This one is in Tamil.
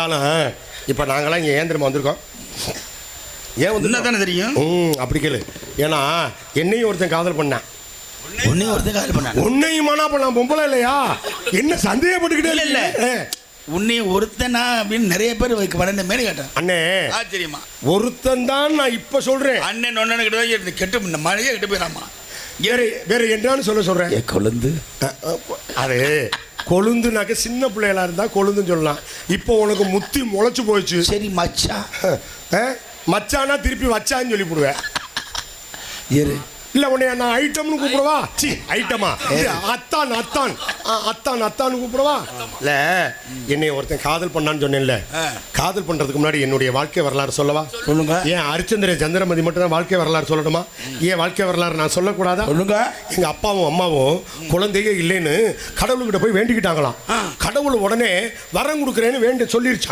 இருந்தாலும் இப்போ நாங்களாம் இங்கே ஏந்திரமா வந்திருக்கோம். ஏன் வந்து தானே தெரியும். அப்படி கேளு. ஏன்னா என்னையும் ஒருத்தன் காதல் பண்ணேன். உன்னையும் ஒருத்தன் காதல் பண்ணான். உன்னையும் பண்ணலாம் பொம்பளை இல்லையா? என்ன சந்தேகப்பட்டுக்கிட்டே இல்லை உன்னையும் ஒருத்தனா அப்படின்னு நிறைய பேர் வளர்ந்த மாரி கேட்டேன். அண்ணே ஆச்சரியமா ஒருத்தன் தான் நான் இப்போ சொல்கிறேன். அண்ணன் ஒன்னு கிட்ட கெட்டு மழையே கெட்டு போயிடாமா. வேற என்னன்னு சொல்கிறேன். கொழுந்து அது கொழுந்துனாக்க சின்ன பிள்ளைகளா இருந்தால் கொழுந்துன்னு சொல்லலாம். இப்போ உனக்கு முத்தி முளைச்சு போயிடுச்சு. சரி மச்சா மச்சானா திருப்பி வச்சான்னு சொல்லி போடுவேன். இல்லை உன்னைய நான் ஐட்டம்னு கூப்பிடுவா? சி ஐட்டமா? அத்தான் அத்தான் அத்தான் அத்தான்னு கூப்பிடுவா? இல்லை என்னை ஒருத்தன் காதல் பண்ணான்னு சொன்னேன்ல. காதல் பண்ணுறதுக்கு முன்னாடி என்னுடைய வாழ்க்கை வரலாறு சொல்லவா? சொல்லுங்க. ஏன் ஹரிச்சந்திர சந்திரமதி மட்டும் தான் வாழ்க்கை வரலாறு சொல்லணுமா? ஏன் வாழ்க்கை வரலாறு நான் சொல்லக்கூடாதா? சொல்லுங்க. எங்கள் அப்பாவும் அம்மாவும் குழந்தையே இல்லைன்னு கடவுள்கிட்ட போய் வேண்டிக்கிட்டாங்களாம். கடவுள் உடனே வரம் கொடுக்குறேன்னு சொல்லிருச்சான்.